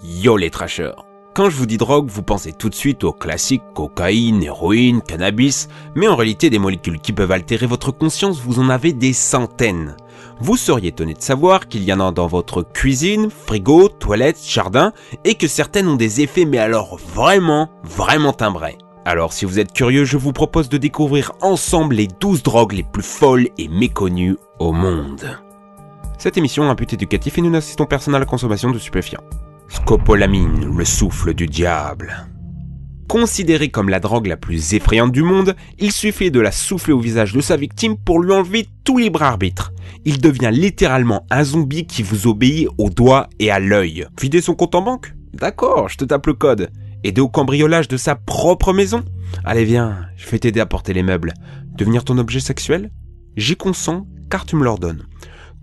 Yo les trashers. Quand je vous dis drogue, vous pensez tout de suite aux classiques cocaïne, héroïne, cannabis, mais en réalité des molécules qui peuvent altérer votre conscience, vous en avez des centaines. Vous seriez étonné de savoir qu'il y en a dans votre cuisine, frigo, toilette, jardin, et que certaines ont des effets mais alors vraiment timbrés. Alors si vous êtes curieux, je vous propose de découvrir ensemble les 12 drogues les plus folles et méconnues au monde. Cette émission a un but éducatif et nous n'assistons personne à la consommation de stupéfiants. Scopolamine, le souffle du diable. Considérée comme la drogue la plus effrayante du monde, il suffit de la souffler au visage de sa victime pour lui enlever tout libre arbitre. Il devient littéralement un zombie qui vous obéit au doigt et à l'œil. Vider son compte en banque ? D'accord, je te tape le code. Aider au cambriolage de sa propre maison ? Allez viens, je vais t'aider à porter les meubles. Devenir ton objet sexuel ? J'y consens car tu me l'ordonnes.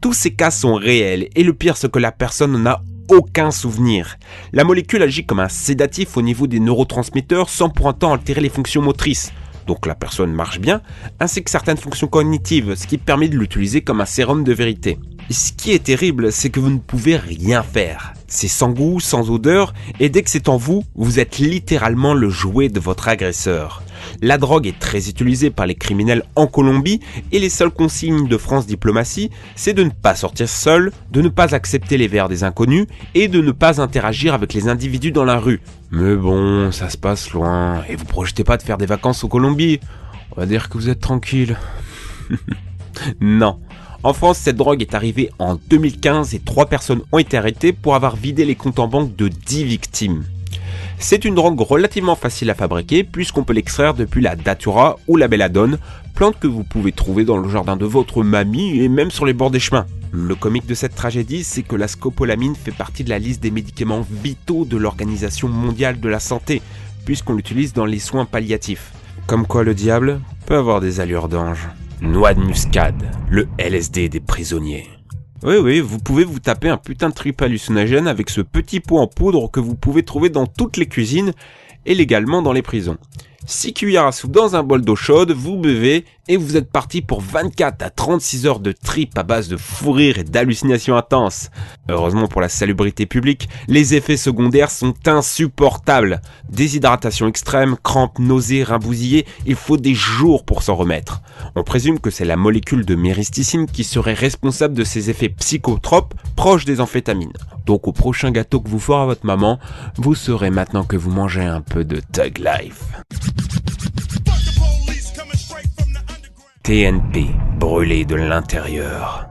Tous ces cas sont réels et le pire c'est que la personne n'en a aucun souvenir. La molécule agit comme un sédatif au niveau des neurotransmetteurs sans pour autant altérer les fonctions motrices. Donc la personne marche bien, ainsi que certaines fonctions cognitives, ce qui permet de l'utiliser comme un sérum de vérité. Et ce qui est terrible, c'est que vous ne pouvez rien faire. C'est sans goût, sans odeur, et dès que c'est en vous, vous êtes littéralement le jouet de votre agresseur. La drogue est très utilisée par les criminels en Colombie et les seules consignes de France Diplomatie, c'est de ne pas sortir seul, de ne pas accepter les verres des inconnus et de ne pas interagir avec les individus dans la rue. Mais bon, ça se passe loin et vous projetez pas de faire des vacances en Colombie. On va dire que vous êtes tranquille. Non. En France, cette drogue est arrivée en 2015 et 3 personnes ont été arrêtées pour avoir vidé les comptes en banque de 10 victimes. C'est une drogue relativement facile à fabriquer puisqu'on peut l'extraire depuis la datura ou la belladone, plante que vous pouvez trouver dans le jardin de votre mamie et même sur les bords des chemins. Le comique de cette tragédie, c'est que la scopolamine fait partie de la liste des médicaments vitaux de l'Organisation mondiale de la santé, puisqu'on l'utilise dans les soins palliatifs. Comme quoi le diable peut avoir des allures d'ange. Noix de muscade, le LSD des prisonniers. Oui, vous pouvez vous taper un putain de trip hallucinogène avec ce petit pot en poudre que vous pouvez trouver dans toutes les cuisines et légalement dans les prisons. 6 cuillères à soupe dans un bol d'eau chaude, vous buvez et vous êtes parti pour 24 à 36 heures de trip à base de fou rire et d'hallucinations intenses. Heureusement pour la salubrité publique, les effets secondaires sont insupportables. Déshydratation extrême, crampes, nausées, rimbousillés, il faut des jours pour s'en remettre. On présume que c'est la molécule de myristicine qui serait responsable de ces effets psychotropes proches des amphétamines. Donc au prochain gâteau que vous fera votre maman, vous saurez maintenant que vous mangez un peu de Thug Life. TNP, brûlé de l'intérieur.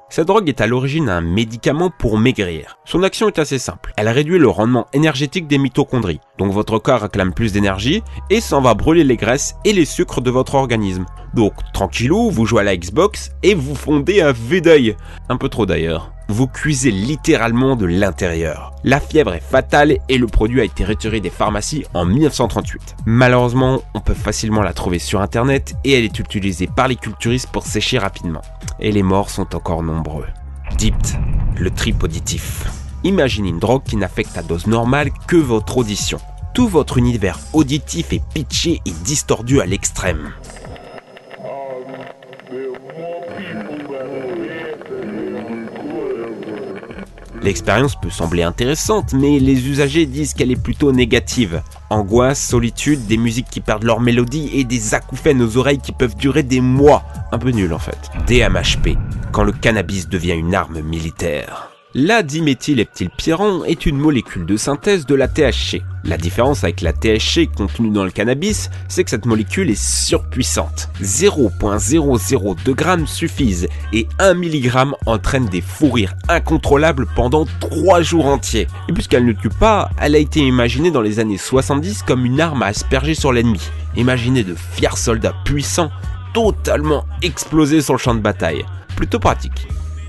Cette drogue est à l'origine un médicament pour maigrir. Son action est assez simple. Elle réduit le rendement énergétique des mitochondries. Donc votre corps réclame plus d'énergie et s'en va brûler les graisses et les sucres de votre organisme. Donc tranquillou, vous jouez à la Xbox et vous fondez un V-d'œil. Un peu trop d'ailleurs. Vous cuisez littéralement de l'intérieur. La fièvre est fatale et le produit a été retiré des pharmacies en 1938. Malheureusement, on peut facilement la trouver sur internet et elle est utilisée par les culturistes pour sécher rapidement. Et les morts sont encore nombreux. DIPT, le trip auditif. Imaginez une drogue qui n'affecte à dose normale que votre audition. Tout votre univers auditif est pitché et distordu à l'extrême. L'expérience peut sembler intéressante, mais les usagers disent qu'elle est plutôt négative. Angoisse, solitude, des musiques qui perdent leur mélodie et des acouphènes aux oreilles qui peuvent durer des mois. Un peu nul en fait. DMHP, quand le cannabis devient une arme militaire. La diméthylheptylpyran est une molécule de synthèse de la THC. La différence avec la THC contenue dans le cannabis, c'est que cette molécule est surpuissante. 0,002 g suffisent et 1 mg entraîne des fous rires incontrôlables pendant 3 jours entiers. Et puisqu'elle ne tue pas, elle a été imaginée dans les années 70 comme une arme à asperger sur l'ennemi. Imaginez de fiers soldats puissants, totalement explosés sur le champ de bataille. Plutôt pratique.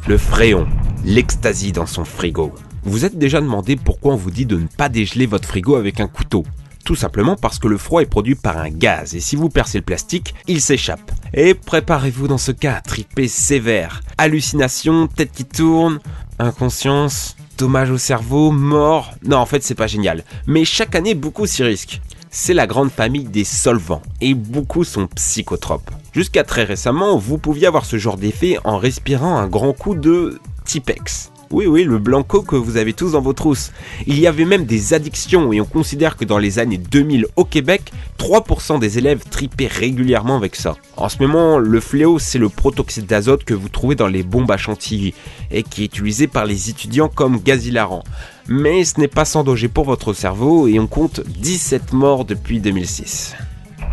Le fréon, l'ecstasy dans son frigo. Vous êtes déjà demandé pourquoi on vous dit de ne pas dégeler votre frigo avec un couteau. Tout simplement parce que le froid est produit par un gaz et si vous percez le plastique, il s'échappe. Et préparez-vous dans ce cas à triper sévère. Hallucinations, tête qui tourne, inconscience, dommage au cerveau, mort. Non, en fait, c'est pas génial. Mais chaque année, beaucoup s'y risquent. C'est la grande famille des solvants et beaucoup sont psychotropes. Jusqu'à très récemment, vous pouviez avoir ce genre d'effet en respirant un grand coup de Tipex. Oui, le blanco que vous avez tous dans vos trousses. Il y avait même des addictions et on considère que dans les années 2000 au Québec, 3% des élèves tripaient régulièrement avec ça. En ce moment, le fléau, c'est le protoxyde d'azote que vous trouvez dans les bombes à chantilly et qui est utilisé par les étudiants comme gaz hilarant. Mais ce n'est pas sans danger pour votre cerveau et on compte 17 morts depuis 2006.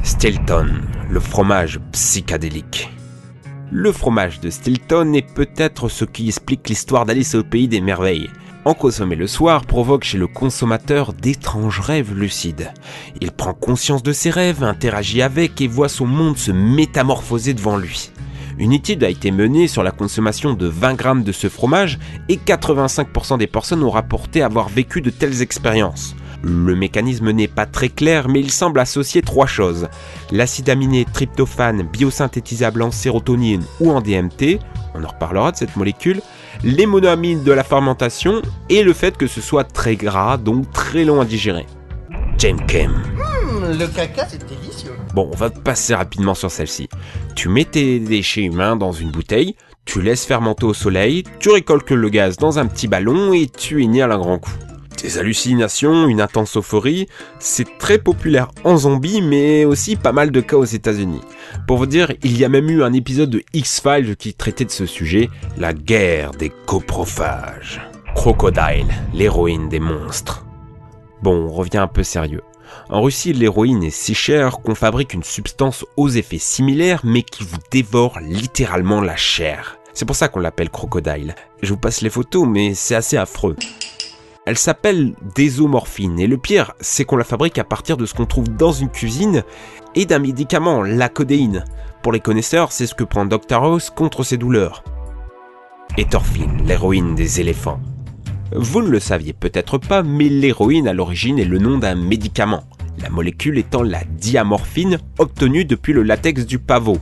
Stilton, le fromage psychédélique. Le fromage de Stilton est peut-être ce qui explique l'histoire d'Alice au pays des merveilles. En consommer le soir provoque chez le consommateur d'étranges rêves lucides. Il prend conscience de ses rêves, interagit avec et voit son monde se métamorphoser devant lui. Une étude a été menée sur la consommation de 20 grammes de ce fromage et 85% des personnes ont rapporté avoir vécu de telles expériences. Le mécanisme n'est pas très clair, mais il semble associer 3 choses. L'acide aminé tryptophane biosynthétisable en sérotonine ou en DMT, on en reparlera de cette molécule, les monoamines de la fermentation et le fait que ce soit très gras, donc très long à digérer. James Kim. Le caca, c'est délicieux. Bon, on va passer rapidement sur celle-ci. Tu mets tes déchets humains dans une bouteille, tu laisses fermenter au soleil, tu récoltes le gaz dans un petit ballon et tu inhales un grand coup. Des hallucinations, une intense euphorie, c'est très populaire en zombie, mais aussi pas mal de cas aux États-Unis. Pour vous dire, il y a même eu un épisode de X-Files qui traitait de ce sujet, la guerre des coprophages. Crocodile, l'héroïne des monstres. Bon, on revient un peu sérieux. En Russie, l'héroïne est si chère qu'on fabrique une substance aux effets similaires, mais qui vous dévore littéralement la chair. C'est pour ça qu'on l'appelle crocodile. Je vous passe les photos, mais c'est assez affreux. Elle s'appelle désomorphine et le pire, c'est qu'on la fabrique à partir de ce qu'on trouve dans une cuisine et d'un médicament, la codéine. Pour les connaisseurs, c'est ce que prend Dr House contre ses douleurs. Et Thorfinn, l'héroïne des éléphants. Vous ne le saviez peut-être pas, mais l'héroïne à l'origine est le nom d'un médicament, la molécule étant la diamorphine obtenue depuis le latex du pavot.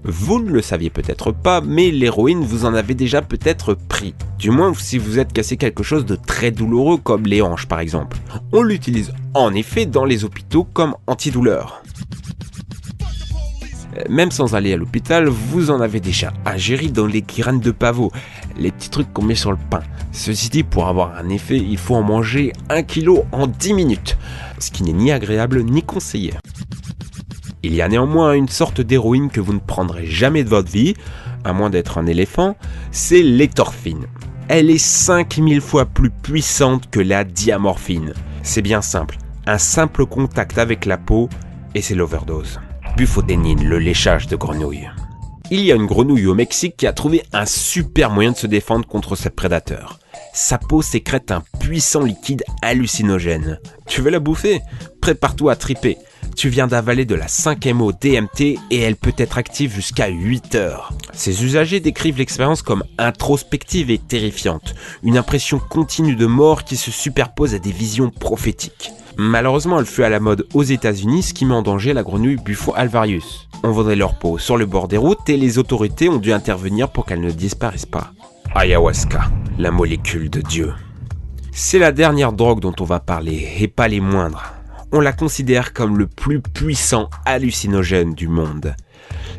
Vous ne le saviez peut-être pas, mais l'héroïne vous en avez déjà peut-être pris. Du moins si vous êtes cassé quelque chose de très douloureux comme les hanches par exemple. On l'utilise en effet dans les hôpitaux comme antidouleur. Même sans aller à l'hôpital, vous en avez déjà ingéré dans les graines de pavot, les petits trucs qu'on met sur le pain. Ceci dit, pour avoir un effet, il faut en manger 1 kg en 10 minutes, ce qui n'est ni agréable ni conseillé. Il y a néanmoins une sorte d'héroïne que vous ne prendrez jamais de votre vie, à moins d'être un éléphant, c'est l'étorphine. Elle est 5000 fois plus puissante que la diamorphine. C'est bien simple, un simple contact avec la peau et c'est l'overdose. Bufodénine, le léchage de grenouille. Il y a une grenouille au Mexique qui a trouvé un super moyen de se défendre contre ses prédateurs. Sa peau sécrète un puissant liquide hallucinogène. Tu veux la bouffer ? Prépare-toi à triper. Tu viens d'avaler de la 5-MeO DMT et elle peut être active jusqu'à 8 heures. Ces usagers décrivent l'expérience comme introspective et terrifiante. Une impression continue de mort qui se superpose à des visions prophétiques. Malheureusement, elle fut à la mode aux États-Unis, ce qui met en danger la grenouille Bufo alvarius. On vendait leur peau sur le bord des routes et les autorités ont dû intervenir pour qu'elle ne disparaisse pas. Ayahuasca, la molécule de Dieu. C'est la dernière drogue dont on va parler, et pas les moindres. On la considère comme le plus puissant hallucinogène du monde.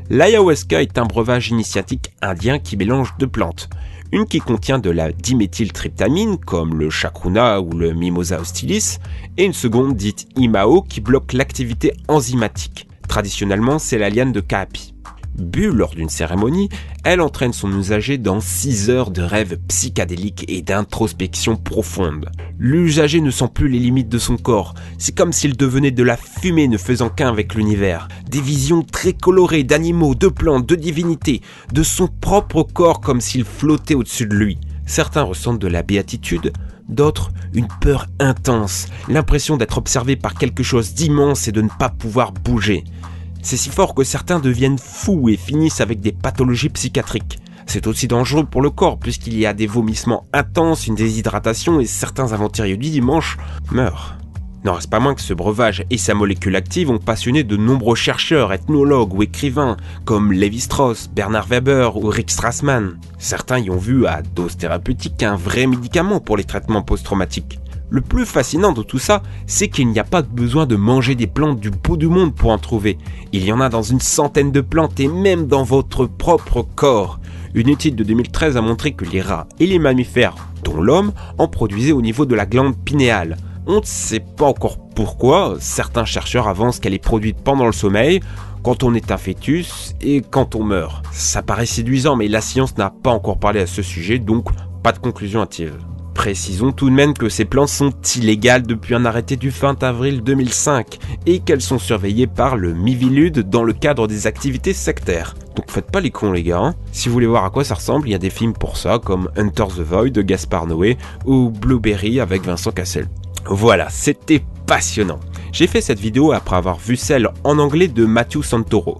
L'ayahuasca est un breuvage initiatique indien qui mélange 2 plantes. Une qui contient de la diméthyltryptamine, comme le chacruna ou le mimosa hostilis, et une seconde dite imao qui bloque l'activité enzymatique. Traditionnellement, c'est la liane de Kaapi. Bu lors d'une cérémonie, elle entraîne son usager dans 6 heures de rêves psychédéliques et d'introspection profonde. L'usager ne sent plus les limites de son corps, c'est comme s'il devenait de la fumée ne faisant qu'un avec l'univers. Des visions très colorées d'animaux, de plantes, de divinités, de son propre corps comme s'il flottait au-dessus de lui. Certains ressentent de la béatitude, d'autres une peur intense, l'impression d'être observé par quelque chose d'immense et de ne pas pouvoir bouger. C'est si fort que certains deviennent fous et finissent avec des pathologies psychiatriques. C'est aussi dangereux pour le corps puisqu'il y a des vomissements intenses, une déshydratation et certains aventuriers du dimanche meurent. N'en reste pas moins que ce breuvage et sa molécule active ont passionné de nombreux chercheurs, ethnologues ou écrivains comme Lévi-Strauss, Bernard Weber ou Rick Strassman. Certains y ont vu à dose thérapeutique un vrai médicament pour les traitements post-traumatiques. Le plus fascinant de tout ça, c'est qu'il n'y a pas besoin de manger des plantes du bout du monde pour en trouver. Il y en a dans une centaine de plantes et même dans votre propre corps. Une étude de 2013 a montré que les rats et les mammifères, dont l'homme, en produisaient au niveau de la glande pinéale. On ne sait pas encore pourquoi, certains chercheurs avancent qu'elle est produite pendant le sommeil, quand on est un fœtus et quand on meurt. Ça paraît séduisant, mais la science n'a pas encore parlé à ce sujet, donc pas de conclusion hâtive. Précisons tout de même que ces plantes sont illégales depuis un arrêté du 20 avril 2005 et qu'elles sont surveillées par le Miviludes dans le cadre des activités sectaires. Donc faites pas les cons les gars, hein. Si vous voulez voir à quoi ça ressemble, il y a des films pour ça comme Enter the Void de Gaspard Noé ou Blueberry avec Vincent Cassel. Voilà, c'était passionnant. J'ai fait cette vidéo après avoir vu celle en anglais de Matthew Santoro.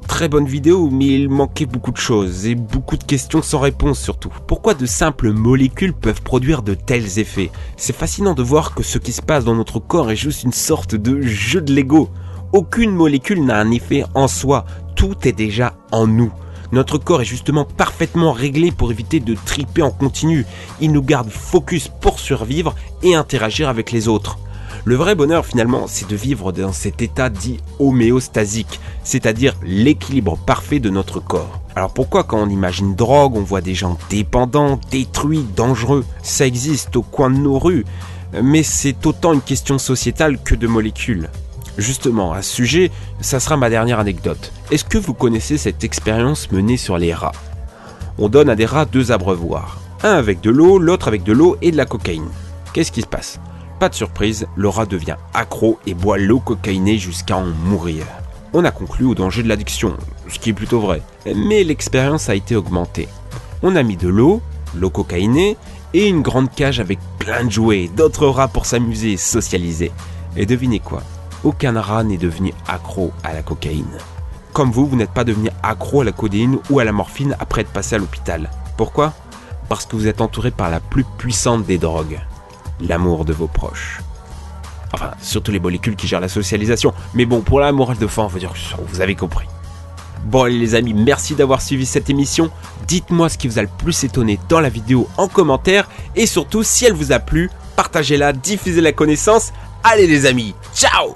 Très bonne vidéo, mais il manquait beaucoup de choses et beaucoup de questions sans réponse surtout. Pourquoi de simples molécules peuvent produire de tels effets? C'est fascinant de voir que ce qui se passe dans notre corps est juste une sorte de jeu de Lego. Aucune molécule n'a un effet en soi, tout est déjà en nous. Notre corps est justement parfaitement réglé pour éviter de triper en continu. Il nous garde focus pour survivre et interagir avec les autres. Le vrai bonheur finalement, c'est de vivre dans cet état dit homéostasique, c'est-à-dire l'équilibre parfait de notre corps. Alors pourquoi quand on imagine drogue, on voit des gens dépendants, détruits, dangereux? Ça existe au coin de nos rues, mais c'est autant une question sociétale que de molécules. Justement, à ce sujet, ça sera ma dernière anecdote. Est-ce que vous connaissez cette expérience menée sur les rats? On donne à des rats 2 abreuvoirs, un avec de l'eau, l'autre avec de l'eau et de la cocaïne. Qu'est-ce qui se passe? Pas de surprise, le rat devient accro et boit l'eau cocaïnée jusqu'à en mourir. On a conclu au danger de l'addiction, ce qui est plutôt vrai, mais l'expérience a été augmentée. On a mis de l'eau cocaïnée et une grande cage avec plein de jouets, d'autres rats pour s'amuser et socialiser. Et devinez quoi? Aucun rat n'est devenu accro à la cocaïne. Comme vous n'êtes pas devenu accro à la codéine ou à la morphine après être passé à l'hôpital. Pourquoi? Parce que vous êtes entouré par la plus puissante des drogues. L'amour de vos proches. Enfin, surtout les molécules qui gèrent la socialisation. Mais bon, pour la morale de fin, on va dire que vous avez compris. Bon allez les amis, merci d'avoir suivi cette émission. Dites-moi ce qui vous a le plus étonné dans la vidéo en commentaire. Et surtout, si elle vous a plu, partagez-la, diffusez la connaissance. Allez les amis, ciao!